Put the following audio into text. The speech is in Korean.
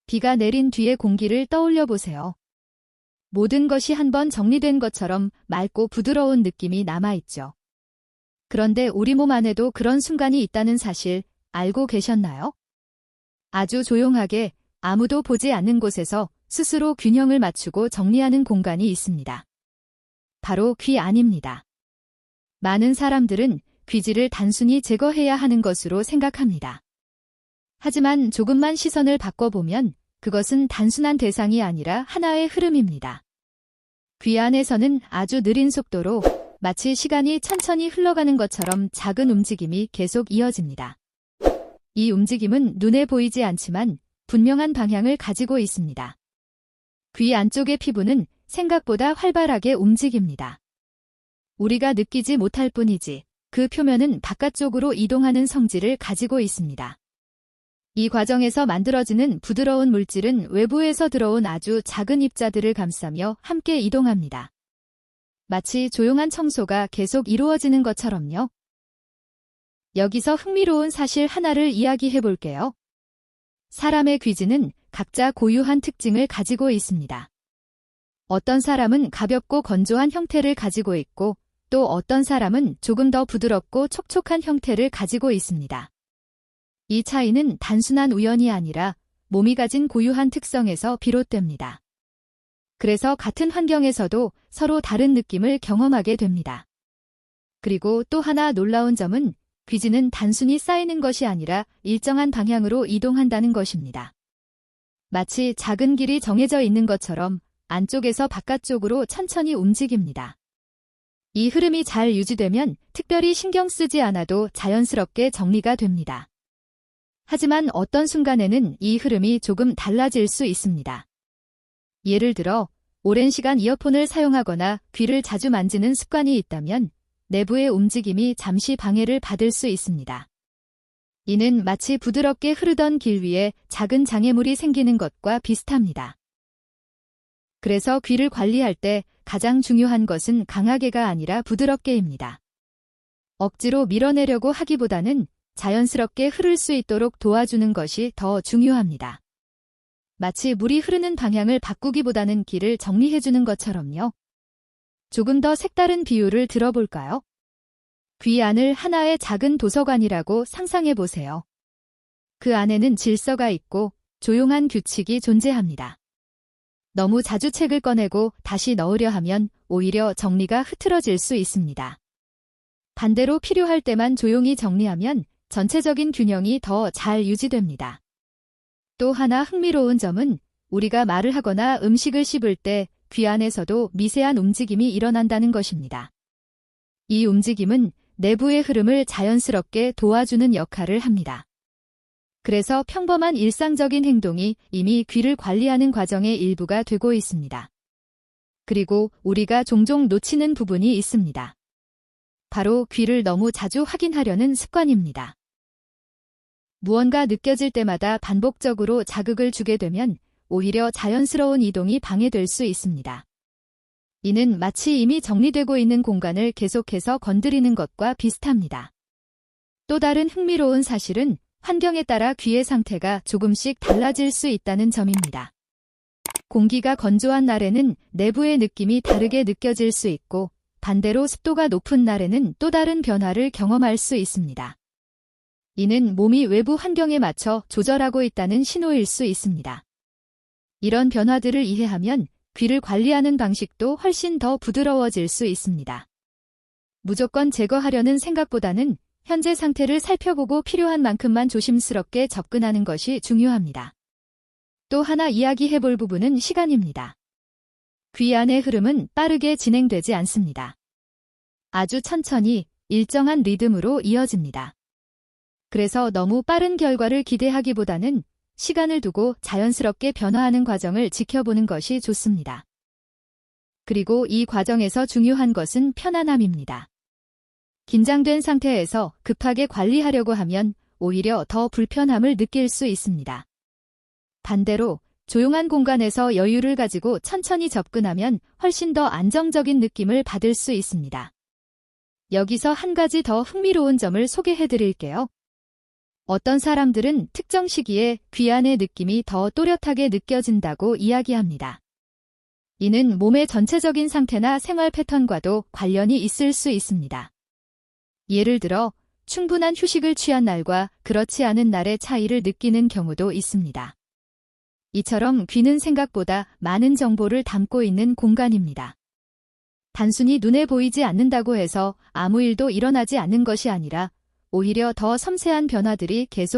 비가 내린 뒤의 공기를 떠올려 보세요. 모든 것이 한번 정리된 것처럼 맑고 부드러운 느낌이 남아있죠. 그런데 우리 몸 안에도 그런 순간이 있다는 사실 알고 계셨나요? 아주 조용하게 아무도 보지 않는 곳에서 스스로 균형을 맞추고 정리하는 공간이 있습니다. 바로 귀 안입니다. 많은 사람들은 귀지를 단순히 제거해야 하는 것으로 생각합니다. 하지만 조금만 시선을 바꿔보면 그것은 단순한 대상이 아니라 하나의 흐름입니다. 귀 안에서는 아주 느린 속도로 마치 시간이 천천히 흘러가는 것처럼 작은 움직임이 계속 이어집니다. 이 움직임은 눈에 보이지 않지만 분명한 방향을 가지고 있습니다. 귀 안쪽의 피부는 생각보다 활발하게 움직입니다. 우리가 느끼지 못할 뿐이지 그 표면은 바깥쪽으로 이동하는 성질을 가지고 있습니다. 이 과정에서 만들어지는 부드러운 물질은 외부에서 들어온 아주 작은 입자들을 감싸며 함께 이동합니다. 마치 조용한 청소가 계속 이루어지는 것처럼요. 여기서 흥미로운 사실 하나를 이야기해 볼게요. 사람의 귀지는 각자 고유한 특징을 가지고 있습니다. 어떤 사람은 가볍고 건조한 형태를 가지고 있고 또 어떤 사람은 조금 더 부드럽고 촉촉한 형태를 가지고 있습니다. 이 차이는 단순한 우연이 아니라 몸이 가진 고유한 특성에서 비롯됩니다. 그래서 같은 환경에서도 서로 다른 느낌을 경험하게 됩니다. 그리고 또 하나 놀라운 점은 귀지는 단순히 쌓이는 것이 아니라 일정한 방향으로 이동한다는 것입니다. 마치 작은 길이 정해져 있는 것처럼 안쪽에서 바깥쪽으로 천천히 움직입니다. 이 흐름이 잘 유지되면 특별히 신경 쓰지 않아도 자연스럽게 정리가 됩니다. 하지만 어떤 순간에는 이 흐름이 조금 달라질 수 있습니다. 예를 들어 오랜 시간 이어폰을 사용하거나 귀를 자주 만지는 습관이 있다면 내부의 움직임이 잠시 방해를 받을 수 있습니다. 이는 마치 부드럽게 흐르던 길 위에 작은 장애물이 생기는 것과 비슷합니다. 그래서 귀를 관리할 때 가장 중요한 것은 강하게가 아니라 부드럽게입니다. 억지로 밀어내려고 하기보다는 자연스럽게 흐를 수 있도록 도와주는 것이 더 중요합니다. 마치 물이 흐르는 방향을 바꾸기보다는 길을 정리해주는 것처럼요. 조금 더 색다른 비유를 들어볼까요? 귀 안을 하나의 작은 도서관이라고 상상해보세요. 그 안에는 질서가 있고 조용한 규칙이 존재합니다. 너무 자주 책을 꺼내고 다시 넣으려 하면 오히려 정리가 흐트러질 수 있습니다. 반대로 필요할 때만 조용히 정리하면 전체적인 균형이 더 잘 유지됩니다. 또 하나 흥미로운 점은 우리가 말을 하거나 음식을 씹을 때 귀 안에서도 미세한 움직임이 일어난다는 것입니다. 이 움직임은 내부의 흐름을 자연스럽게 도와주는 역할을 합니다. 그래서 평범한 일상적인 행동이 이미 귀를 관리하는 과정의 일부가 되고 있습니다. 그리고 우리가 종종 놓치는 부분이 있습니다. 바로 귀를 너무 자주 확인하려는 습관입니다. 무언가 느껴질 때마다 반복적으로 자극을 주게 되면 오히려 자연스러운 이동이 방해될 수 있습니다. 이는 마치 이미 정리되고 있는 공간을 계속해서 건드리는 것과 비슷합니다. 또 다른 흥미로운 사실은 환경에 따라 귀의 상태가 조금씩 달라질 수 있다는 점입니다. 공기가 건조한 날에는 내부의 느낌이 다르게 느껴질 수 있고 반대로 습도가 높은 날에는 또 다른 변화를 경험할 수 있습니다. 이는 몸이 외부 환경에 맞춰 조절하고 있다는 신호일 수 있습니다. 이런 변화들을 이해하면 귀를 관리하는 방식도 훨씬 더 부드러워질 수 있습니다. 무조건 제거하려는 생각보다는 현재 상태를 살펴보고 필요한 만큼만 조심스럽게 접근하는 것이 중요합니다. 또 하나 이야기해 볼 부분은 시간입니다. 귀 안의 흐름은 빠르게 진행되지 않습니다. 아주 천천히 일정한 리듬으로 이어집니다. 그래서 너무 빠른 결과를 기대하기보다는 시간을 두고 자연스럽게 변화하는 과정을 지켜보는 것이 좋습니다. 그리고 이 과정에서 중요한 것은 편안함입니다. 긴장된 상태에서 급하게 관리하려고 하면 오히려 더 불편함을 느낄 수 있습니다. 반대로 조용한 공간에서 여유를 가지고 천천히 접근하면 훨씬 더 안정적인 느낌을 받을 수 있습니다. 여기서 한 가지 더 흥미로운 점을 소개해 드릴게요. 어떤 사람들은 특정 시기에 귀환의 느낌이 더 또렷하게 느껴진다고 이야기합니다. 이는 몸의 전체적인 상태나 생활 패턴과도 관련이 있을 수 있습니다. 예를 들어 충분한 휴식을 취한 날과 그렇지 않은 날의 차이를 느끼는 경우도 있습니다. 이처럼 귀는 생각보다 많은 정보를 담고 있는 공간입니다. 단순히 눈에 보이지 않는다고 해서 아무 일도 일어나지 않는 것이 아니라 오히려 더 섬세한 변화들이 계속